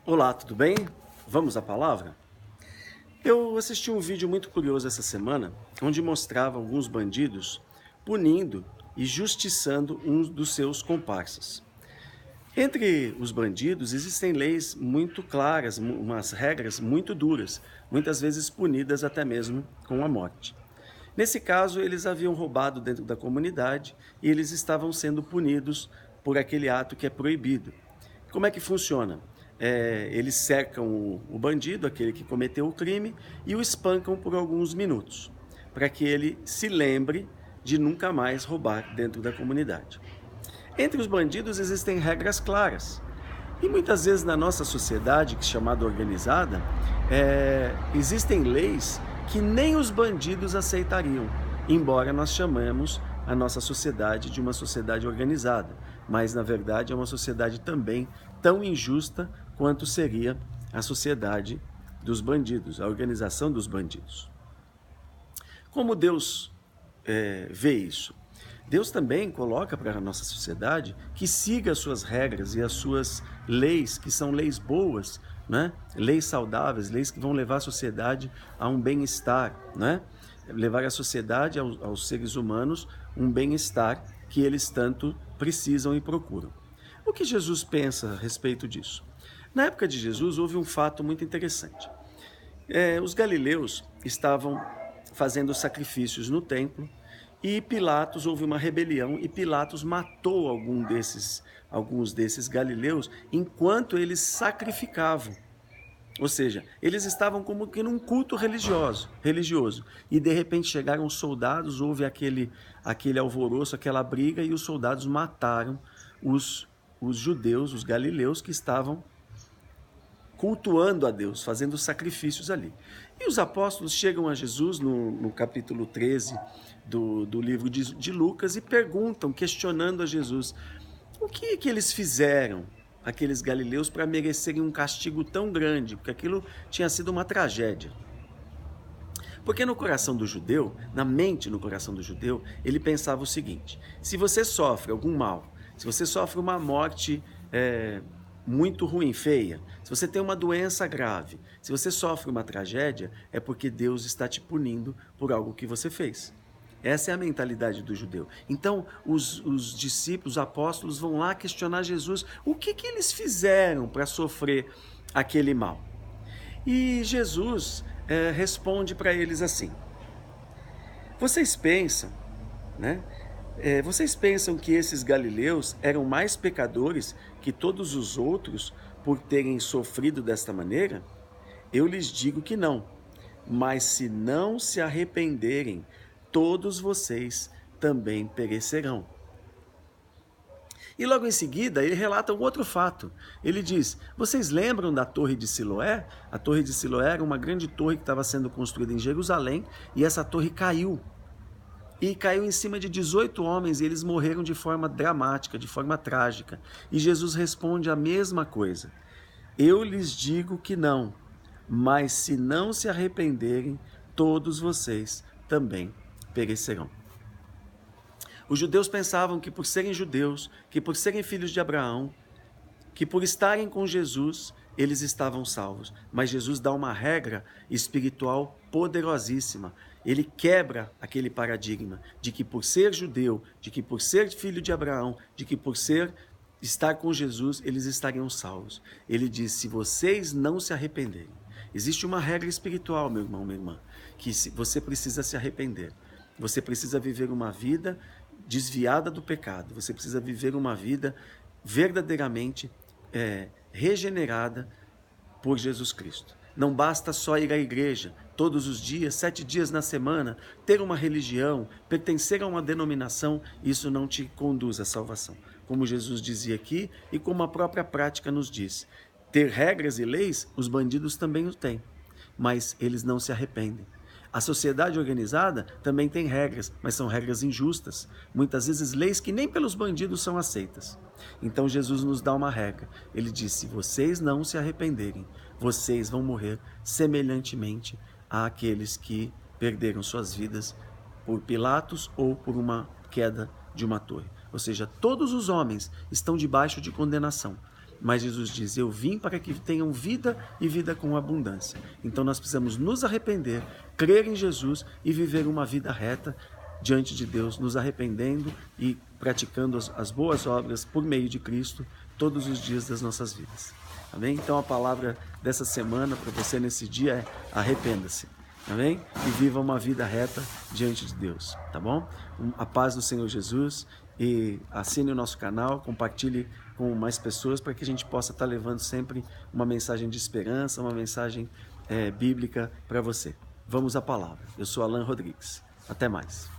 Olá, tudo bem? Vamos à palavra? Eu assisti um vídeo muito curioso essa semana, onde mostrava alguns bandidos punindo e justiçando um dos seus comparsas. Entre os bandidos existem leis muito claras, umas regras muito duras, muitas vezes punidas até mesmo com a morte. Nesse caso, eles haviam roubado dentro da comunidade e eles estavam sendo punidos por aquele ato que é proibido. Como é que funciona? Eles cercam o bandido, aquele que cometeu o crime, e o espancam por alguns minutos, para que ele se lembre de nunca mais roubar dentro da comunidade. Entre os bandidos existem regras claras. E muitas vezes na nossa sociedade, que é chamada organizada, existem leis que nem os bandidos aceitariam, embora nós chamemos a nossa sociedade de uma sociedade organizada, mas na verdade é uma sociedade também tão injusta quanto seria a sociedade dos bandidos, a organização dos bandidos. Como Deus vê isso? Deus também coloca para a nossa sociedade que siga as suas regras e as suas leis, que são leis boas, né? Leis saudáveis, leis que vão levar a sociedade a um bem-estar, né? Levar a sociedade, aos seres humanos, um bem-estar que eles tanto precisam e procuram. O que Jesus pensa a respeito disso? Na época de Jesus houve um fato muito interessante. Os galileus estavam fazendo sacrifícios no templo e Pilatos, houve uma rebelião e Pilatos matou alguns desses galileus enquanto eles sacrificavam. Ou seja, eles estavam como que num culto religioso. E de repente chegaram os soldados, houve aquele alvoroço, aquela briga, e os soldados mataram os judeus, os galileus que estavam cultuando a Deus, fazendo sacrifícios ali. E os apóstolos chegam a Jesus no capítulo 13 do livro de Lucas e perguntam, questionando a Jesus, o que eles fizeram, aqueles galileus, para merecerem um castigo tão grande? Porque aquilo tinha sido uma tragédia. Porque no coração do judeu, na mente no coração do judeu, ele pensava o seguinte: se você sofre algum mal, se você sofre uma morte muito ruim, feia, se você tem uma doença grave, se você sofre uma tragédia, é porque Deus está te punindo por algo que você fez. Essa é a mentalidade do judeu. Então, os discípulos, os apóstolos vão lá questionar Jesus. O que eles fizeram para sofrer aquele mal? E Jesus responde para eles assim: vocês pensam, né? Vocês pensam que esses galileus eram mais pecadores que todos os outros por terem sofrido desta maneira? Eu lhes digo que não. Mas se não se arrependerem, todos vocês também perecerão. E logo em seguida ele relata um outro fato. Ele diz: vocês lembram da Torre de Siloé? A Torre de Siloé era uma grande torre que estava sendo construída em Jerusalém, e essa torre caiu. E caiu em cima de 18 homens e eles morreram de forma dramática, de forma trágica. E Jesus responde a mesma coisa. Eu lhes digo que não, mas se não se arrependerem, todos vocês também perecerão. Os judeus pensavam que por serem judeus, que por serem filhos de Abraão, que por estarem com Jesus, eles estavam salvos. Mas Jesus dá uma regra espiritual poderosíssima. Ele quebra aquele paradigma de que por ser judeu, de que por ser filho de Abraão, de que por estar com Jesus, eles estariam salvos. Ele diz: se vocês não se arrependerem, existe uma regra espiritual, meu irmão, minha irmã, que você precisa se arrepender. Você precisa viver uma vida desviada do pecado. Você precisa viver uma vida verdadeiramente regenerada por Jesus Cristo. Não basta só ir à igreja todos os dias, 7 dias na semana, ter uma religião, pertencer a uma denominação. Isso não te conduz à salvação. Como Jesus dizia aqui e como a própria prática nos diz. Ter regras e leis, os bandidos também os têm, mas eles não se arrependem. A sociedade organizada também tem regras, mas são regras injustas. Muitas vezes leis que nem pelos bandidos são aceitas. Então Jesus nos dá uma regra. Ele diz: se vocês não se arrependerem, vocês vão morrer semelhantemente àqueles que perderam suas vidas por Pilatos ou por uma queda de uma torre. Ou seja, todos os homens estão debaixo de condenação. Mas Jesus diz, eu vim para que tenham vida e vida com abundância. Então nós precisamos nos arrepender, crer em Jesus e viver uma vida reta diante de Deus, nos arrependendo e praticando as boas obras por meio de Cristo todos os dias das nossas vidas. Amém? Então a palavra dessa semana para você nesse dia é arrependa-se. Amém? E viva uma vida reta diante de Deus, tá bom? A paz do Senhor Jesus, e assine o nosso canal, compartilhe com mais pessoas para que a gente possa estar levando sempre uma mensagem de esperança, uma mensagem bíblica para você. Vamos à palavra. Eu sou Alan Rodrigues. Até mais.